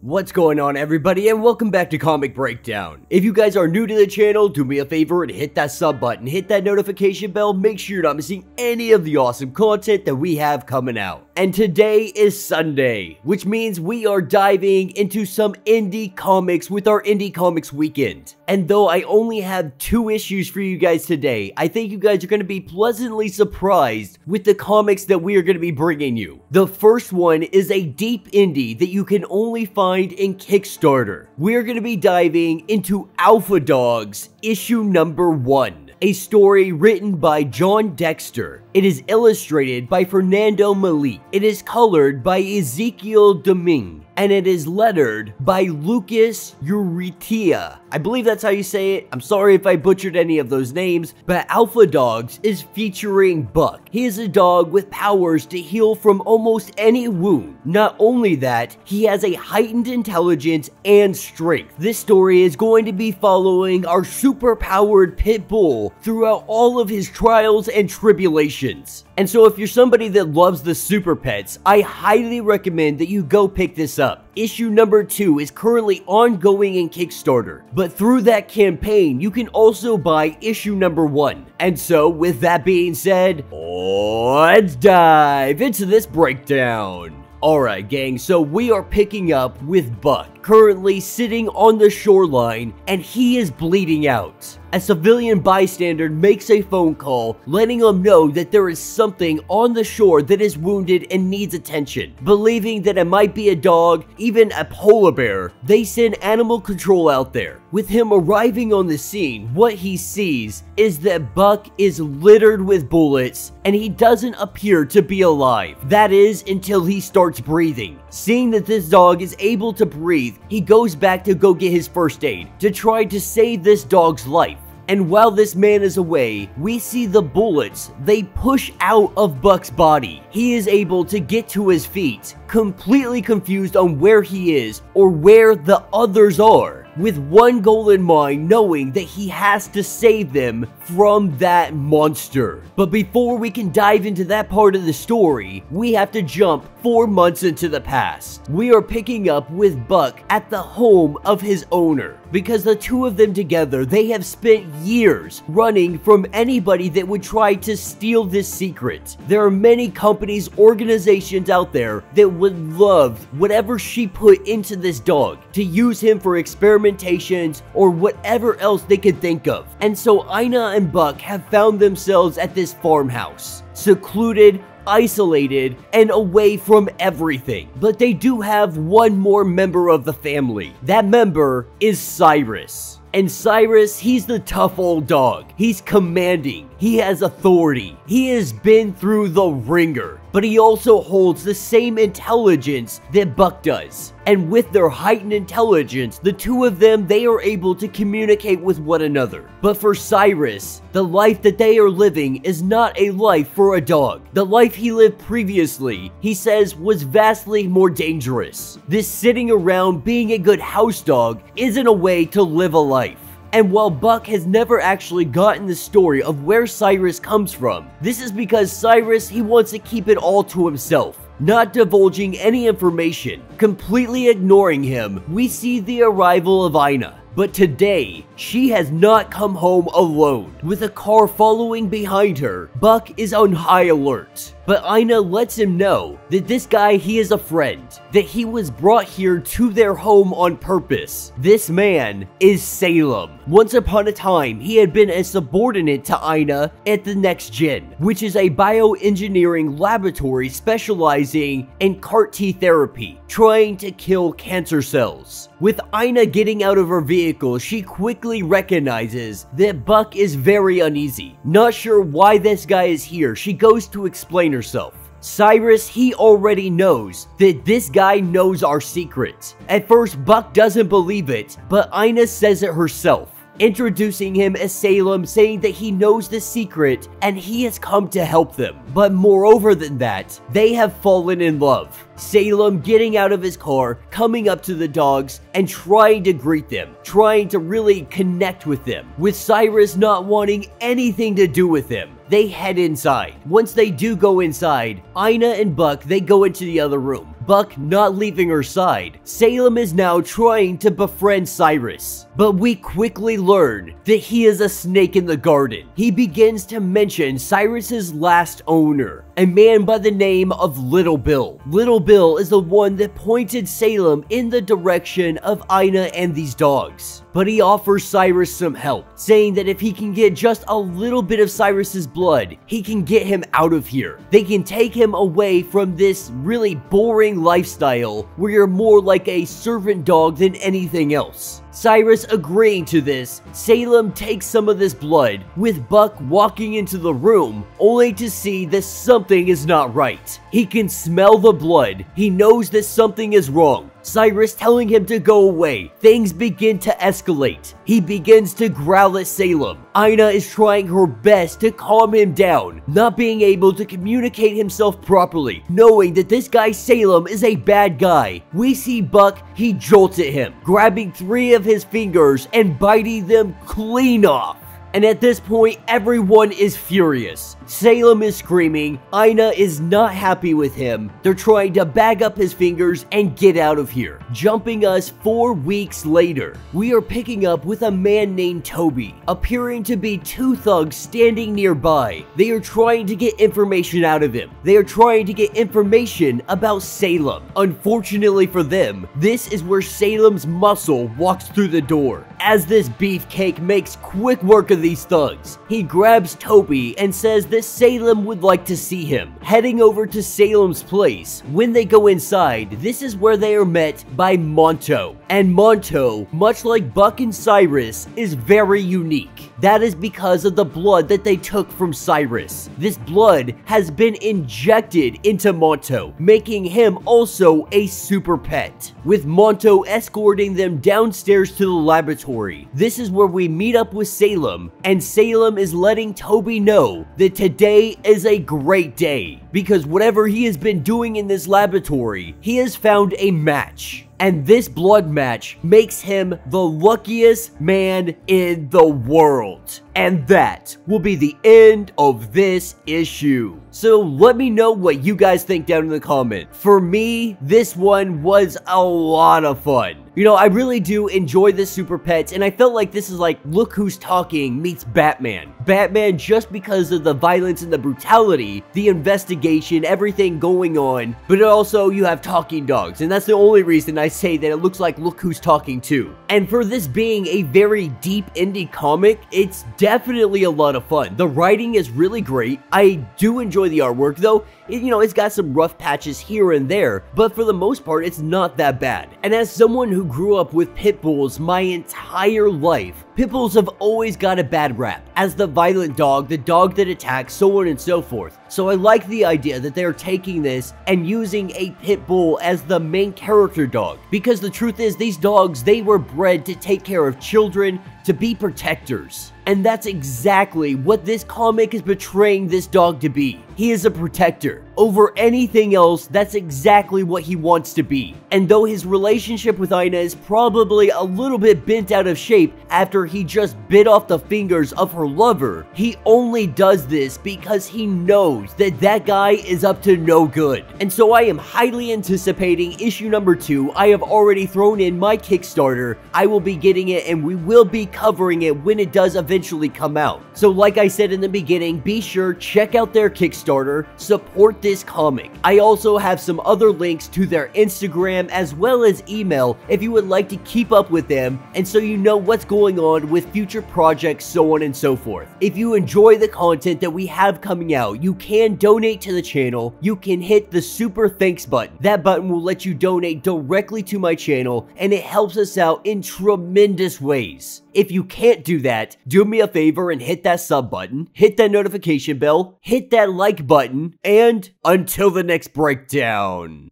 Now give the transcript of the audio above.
What's going on, everybody, and welcome back to Comic Breakdown. If you guys are new to the channel, do me a favor and hit that sub button, hit that notification bell, make sure you're not missing any of the awesome content that we have coming out. And today is Sunday, which means we are diving into some indie comics with our Indie Comics Weekend. And though I only have 2 issues for you guys today, I think you guys are going to be pleasantly surprised with the comics that we are going to be bringing you. The first one is a deep indie that you can only find in Kickstarter. We're going to be diving into Alpha Dogs issue number 1, a story written by Jon Dexter. It is illustrated by Fernando Malik. It is colored by Ezekiel Domingue, and it is lettered by Lucas Urrutia. I believe that's how you say it. I'm sorry if I butchered any of those names, but Alpha Dogs is featuring Buck. He is a dog with powers to heal from almost any wound. Not only that, he has a heightened intelligence and strength. This story is going to be following our super-powered pit bull throughout all of his trials and tribulations. And so if you're somebody that loves the super pets, I highly recommend that you go pick this up. Issue number 2 is currently ongoing in Kickstarter, but through that campaign, you can also buy issue number 1. And so, with that being said, let's dive into this breakdown. Alright gang, so we are picking up with Buck, currently sitting on the shoreline, and he is bleeding out. A civilian bystander makes a phone call, letting him know that there is something on the shore that is wounded and needs attention. Believing that it might be a dog, even a polar bear, they send animal control out there. With him arriving on the scene, what he sees is that Buck is littered with bullets, and he doesn't appear to be alive. That is, until he starts breathing. Seeing that this dog is able to breathe, he goes back to go get his first aid, to try to save this dog's life. And while this man is away, we see the bullets, they push out of Buck's body. He is able to get to his feet, completely confused on where he is or where the others are, with one goal in mind, knowing that he has to save them from that monster. But before we can dive into that part of the story, we have to jump 4 months into the past. We are picking up with Buck at the home of his owner, because the two of them together, they have spent years running from anybody that would try to steal this secret. There are many companies, organizations out there that would love whatever she put into this dog, to use him for experimentations or whatever else they could think of. And so Ina and Buck have found themselves at this farmhouse, secluded, isolated, and away from everything. But they do have one more member of the family. That member is CYRUS. And CYRUS, he's the tough old dog. He's commanding. He has authority. He has been through the ringer. But he also holds the same intelligence that Buck does. And with their heightened intelligence, the two of them, they are able to communicate with one another. But for CYRUS, the life that they are living is not a life for a dog. The life he lived previously, he says, was vastly more dangerous. This sitting around being a good house dog isn't a way to live a life. And while Buck has never actually gotten the story of where CYRUS comes from, this is because CYRUS, he wants to keep it all to himself, not divulging any information. Completely ignoring him, we see the arrival of Ina. But today, she has not come home alone. With a car following behind her, Buck is on high alert. But Ina lets him know that this guy, he is a friend, that he was brought here to their home on purpose. This man is SALEM. Once upon a time, he had been a subordinate to Ina at the Next Gen, which is a bioengineering laboratory specializing in CAR-T therapy, trying to kill cancer cells. With Ina getting out of her vehicle, she quickly recognizes that Buck is very uneasy. Not sure why this guy is here, she goes to explain herself. CYRUS, he already knows that this guy knows our secret. At first, Buck doesn't believe it, but Ina says it herself, introducing him as SALEM, saying that he knows the secret and he has come to help them. But moreover than that, they have fallen in love. SALEM getting out of his car, coming up to the dogs, and trying to greet them, trying to really connect with them, with CYRUS not wanting anything to do with him. They head inside. Once they do go inside, Ina and Buck, they go into the other room. Buck not leaving her side, Salem is now trying to befriend Cyrus. But we quickly learn that he is a snake in the garden. He begins to mention Cyrus's last owner, a man by the name of Little Bill. Little Bill is the one that pointed Salem in the direction of Ina and these dogs. But he offers Cyrus some help, saying that if he can get just a little bit of Cyrus's blood, he can get him out of here. They can take him away from this really boring lifestyle where you're more like a servant dog than anything else. Cyrus agreeing to this, Salem takes some of this blood, with Buck walking into the room, only to see that something is not right. He can smell the blood. He knows that something is wrong. Cyrus telling him to go away. Things begin to escalate. He begins to growl at Salem. Ina is trying her best to calm him down, not being able to communicate himself properly, knowing that this guy Salem is a bad guy. We see Buck, he jolts at him, grabbing 3 of his fingers and biting them clean off. And at this point, everyone is furious. Salem is screaming. Ina is not happy with him. They're trying to bag up his fingers and get out of here. Jumping us 4 weeks later, we are picking up with a man named Toby, appearing to be 2 thugs standing nearby. They are trying to get information out of him. They are trying to get information about Salem. Unfortunately for them, this is where Salem's muscle walks through the door. As this beefcake makes quick work of these thugs, he grabs Toby and says that Salem would like to see him. Heading over to Salem's place, when they go inside, this is where they are met by Monto. And Monto, much like Buck and Cyrus, is very unique. That is because of the blood that they took from Cyrus. This blood has been injected into Monto, making him also a super pet. With Monto escorting them downstairs to the laboratory, this is where we meet up with Salem, and Salem is letting Toby know that today is a great day, because whatever he has been doing in this laboratory, he has found a match. And this blood match makes him the luckiest man in the world. And that will be the end of this issue. So let me know what you guys think down in the comments. For me, this one was a lot of fun. You know, I really do enjoy the Super Pets, and I felt like this is like Look Who's Talking meets Batman. Batman just because of the violence and the brutality, the investigation, everything going on, but also you have talking dogs, and that's the only reason I say that it looks like Look Who's Talking too. And for this being a very deep indie comic, it's definitely a lot of fun. The writing is really great. I do enjoy the artwork though. It's got some rough patches here and there, but for the most part, it's not that bad. And as someone who grew up with pit bulls my entire life, pit bulls have always got a bad rap as the violent dog, the dog that attacks, so on and so forth. So I like the idea that they're taking this and using a pit bull as the main character dog, because the truth is these dogs, they were bred to take care of children, to be protectors. And that's exactly what this comic is portraying this dog to be. He is a protector. Over anything else, that's exactly what he wants to be. And though his relationship with Ina is probably a little bit bent out of shape after he just bit off the fingers of her lover, he only does this because he knows that that guy is up to no good. And so I am highly anticipating issue number 2. I have already thrown in my Kickstarter. I will be getting it and we will be covering it when it does eventually come out. So like I said in the beginning, be sure check out their Kickstarter, support this comic. I also have some other links to their Instagram as well as email if you would like to keep up with them and so you know what's going on with future projects, so on and so forth. If you enjoy the content that we have coming out, you can donate to the channel. You can hit the super thanks button. That button will let you donate directly to my channel and it helps us out in tremendous ways. If you can't do that, do me a favor and hit that sub button, hit that notification bell, hit that like button, and until the next breakdown.